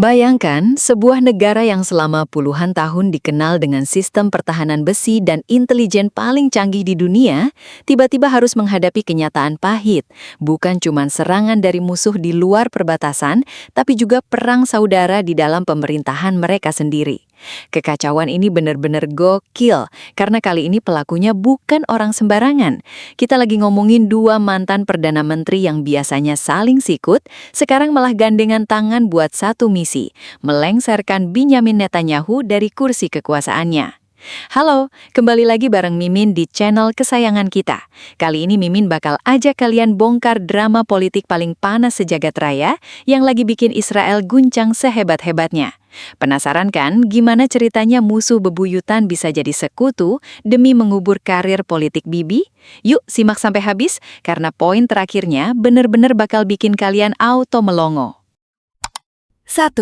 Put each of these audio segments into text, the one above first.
Bayangkan sebuah negara yang selama puluhan tahun dikenal dengan sistem pertahanan besi dan intelijen paling canggih di dunia, tiba-tiba harus menghadapi kenyataan pahit. Bukan cuma serangan dari musuh di luar perbatasan, tapi juga perang saudara di dalam pemerintahan mereka sendiri. Kekacauan ini benar-benar gokil, karena kali ini pelakunya bukan orang sembarangan. Kita lagi ngomongin dua mantan Perdana Menteri yang biasanya saling sikut, sekarang malah gandengan tangan buat satu misi, melengsarkan Benjamin Netanyahu dari kursi kekuasaannya. Halo, kembali lagi bareng Mimin di channel kesayangan kita. Kali ini Mimin bakal ajak kalian bongkar drama politik paling panas sejagat raya yang lagi bikin Israel guncang sehebat-hebatnya. Penasaran kan gimana ceritanya musuh bebuyutan bisa jadi sekutu demi mengubur karir politik Bibi? Yuk simak sampai habis, karena poin terakhirnya bener-bener bakal bikin kalian auto melongo. 1.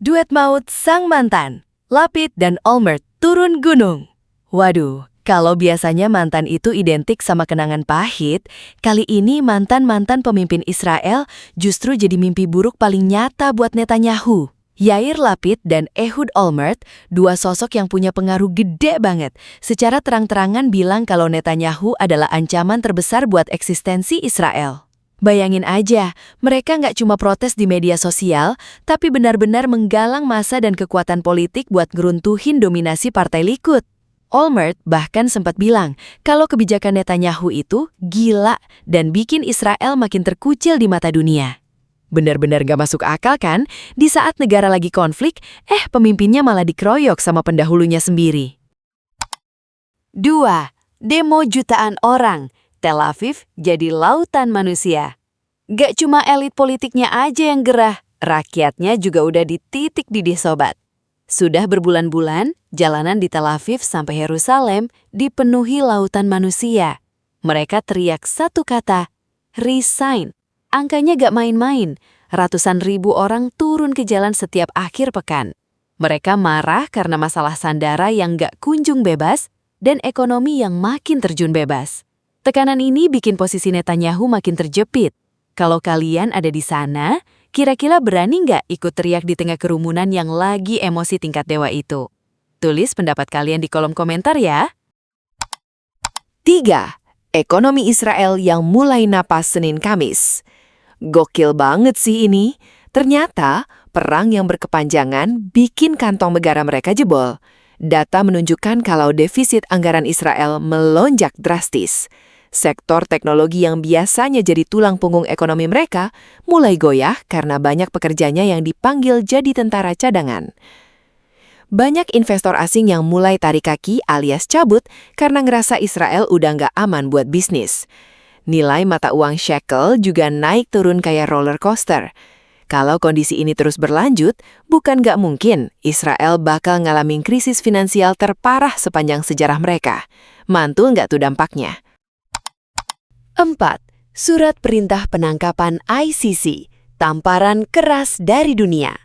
Duet maut sang mantan. Lapid dan Olmert turun gunung. Waduh, kalau biasanya mantan itu identik sama kenangan pahit, kali ini mantan-mantan pemimpin Israel justru jadi mimpi buruk paling nyata buat Netanyahu. Yair Lapid dan Ehud Olmert, dua sosok yang punya pengaruh gede banget, secara terang-terangan bilang kalau Netanyahu adalah ancaman terbesar buat eksistensi Israel. Bayangin aja, mereka nggak cuma protes di media sosial, tapi benar-benar menggalang massa dan kekuatan politik buat ngeruntuhin dominasi Partai Likud. Olmert bahkan sempat bilang kalau kebijakan Netanyahu itu gila dan bikin Israel makin terkucil di mata dunia. Benar-benar gak masuk akal kan? Di saat negara lagi konflik, pemimpinnya malah dikeroyok sama pendahulunya sendiri. 2. Demo jutaan orang. Tel Aviv jadi lautan manusia. Gak cuma elit politiknya aja yang gerah, rakyatnya juga udah di titik didih sobat. Sudah berbulan-bulan, jalanan di Tel Aviv sampai Yerusalem dipenuhi lautan manusia. Mereka teriak satu kata, resign. Angkanya gak main-main, ratusan ribu orang turun ke jalan setiap akhir pekan. Mereka marah karena masalah sandara yang gak kunjung bebas dan ekonomi yang makin terjun bebas. Tekanan ini bikin posisi Netanyahu makin terjepit. Kalau kalian ada di sana, kira-kira berani nggak ikut teriak di tengah kerumunan yang lagi emosi tingkat dewa itu? Tulis pendapat kalian di kolom komentar ya. 3. Ekonomi Israel yang mulai napas Senin Kamis. Gokil banget sih ini. Ternyata perang yang berkepanjangan bikin kantong negara mereka jebol. Data menunjukkan kalau defisit anggaran Israel melonjak drastis. Sektor teknologi yang biasanya jadi tulang punggung ekonomi mereka mulai goyah karena banyak pekerjanya yang dipanggil jadi tentara cadangan. Banyak investor asing yang mulai tarik kaki alias cabut karena ngerasa Israel udah nggak aman buat bisnis. Nilai mata uang shekel juga naik turun kayak roller coaster. Kalau kondisi ini terus berlanjut, bukan nggak mungkin Israel bakal ngalamin krisis finansial terparah sepanjang sejarah mereka. Mantul nggak tuh dampaknya? 4. Surat perintah penangkapan ICC, tamparan keras dari dunia.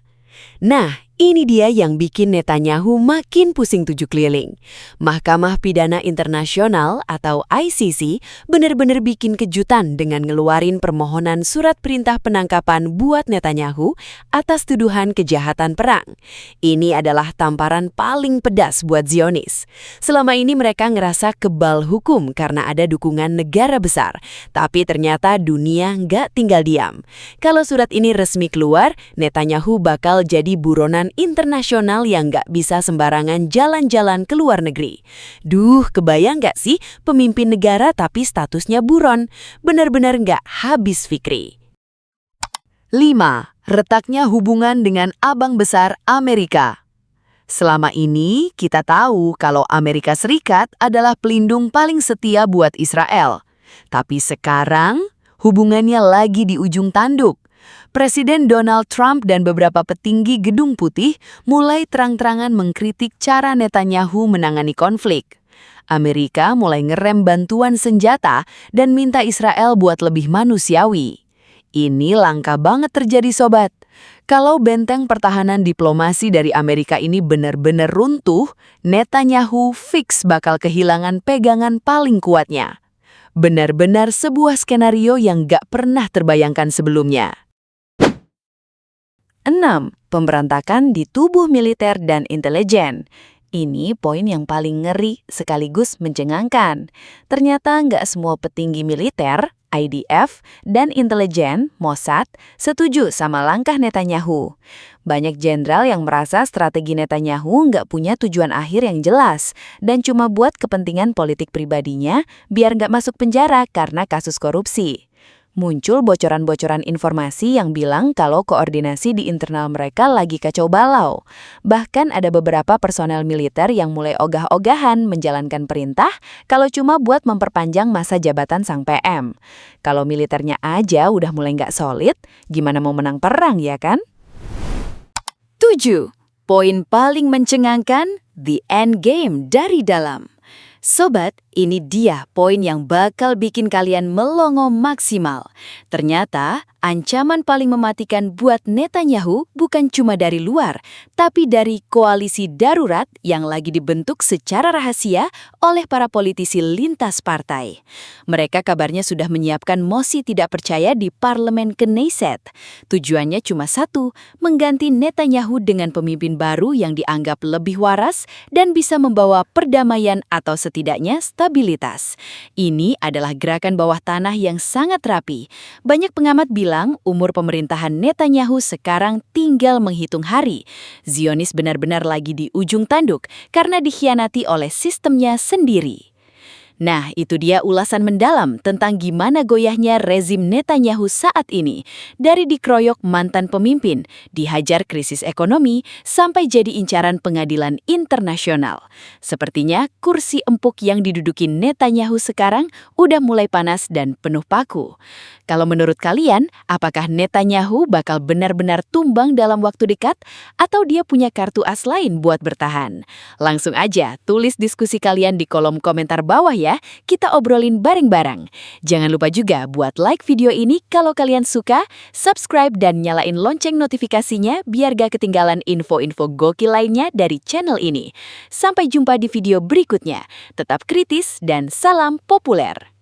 Nah, ini dia yang bikin Netanyahu makin pusing tujuh keliling. Mahkamah Pidana Internasional atau ICC benar-benar bikin kejutan dengan ngeluarin permohonan surat perintah penangkapan buat Netanyahu atas tuduhan kejahatan perang. Ini adalah tamparan paling pedas buat Zionis. Selama ini mereka ngerasa kebal hukum karena ada dukungan negara besar, tapi ternyata dunia nggak tinggal diam. Kalau surat ini resmi keluar, Netanyahu bakal jadi buronan internasional yang nggak bisa sembarangan jalan-jalan ke luar negeri. Duh, kebayang nggak sih pemimpin negara tapi statusnya buron? Benar-benar nggak habis fikri. 5. Retaknya hubungan dengan abang besar Amerika. Selama ini kita tahu kalau Amerika Serikat adalah pelindung paling setia buat Israel. Tapi sekarang hubungannya lagi di ujung tanduk. Presiden Donald Trump dan beberapa petinggi Gedung Putih mulai terang-terangan mengkritik cara Netanyahu menangani konflik. Amerika mulai ngerem bantuan senjata dan minta Israel buat lebih manusiawi. Ini langka banget terjadi sobat. Kalau benteng pertahanan diplomasi dari Amerika ini benar-benar runtuh, Netanyahu fix bakal kehilangan pegangan paling kuatnya. Benar-benar sebuah skenario yang gak pernah terbayangkan sebelumnya. 6. pemberontakan di tubuh militer dan intelijen. Ini poin yang paling ngeri sekaligus mencengangkan. Ternyata nggak semua petinggi militer, IDF, dan intelijen, Mossad, setuju sama langkah Netanyahu. Banyak jenderal yang merasa strategi Netanyahu nggak punya tujuan akhir yang jelas dan cuma buat kepentingan politik pribadinya biar nggak masuk penjara karena kasus korupsi. Muncul bocoran-bocoran informasi yang bilang kalau koordinasi di internal mereka lagi kacau balau. Bahkan ada beberapa personel militer yang mulai ogah-ogahan menjalankan perintah kalau cuma buat memperpanjang masa jabatan sang PM. Kalau militernya aja udah mulai nggak solid, gimana mau menang perang ya kan? 7. Poin paling mencengangkan, the end game dari dalam. Sobat, ini dia poin yang bakal bikin kalian melongo maksimal. Ternyata, ancaman paling mematikan buat Netanyahu bukan cuma dari luar, tapi dari koalisi darurat yang lagi dibentuk secara rahasia oleh para politisi lintas partai. Mereka kabarnya sudah menyiapkan mosi tidak percaya di parlemen Knesset. Tujuannya cuma satu, mengganti Netanyahu dengan pemimpin baru yang dianggap lebih waras dan bisa membawa perdamaian atau setidaknya stabilitas. Ini adalah gerakan bawah tanah yang sangat rapi. Banyak pengamat bilang umur pemerintahan Netanyahu sekarang tinggal menghitung hari. Zionis benar-benar lagi di ujung tanduk karena dikhianati oleh sistemnya sendiri. Nah, itu dia ulasan mendalam tentang gimana goyahnya rezim Netanyahu saat ini. Dari dikeroyok mantan pemimpin, dihajar krisis ekonomi, sampai jadi incaran pengadilan internasional. Sepertinya kursi empuk yang diduduki Netanyahu sekarang udah mulai panas dan penuh paku. Kalau menurut kalian, apakah Netanyahu bakal benar-benar tumbang dalam waktu dekat? Atau dia punya kartu as lain buat bertahan? Langsung aja tulis diskusi kalian di kolom komentar bawah ya. Kita obrolin bareng-bareng. Jangan lupa juga buat like video ini kalau kalian suka, subscribe dan nyalain lonceng notifikasinya biar gak ketinggalan info-info gokil lainnya dari channel ini. Sampai jumpa di video berikutnya. Tetap kritis dan salam populer.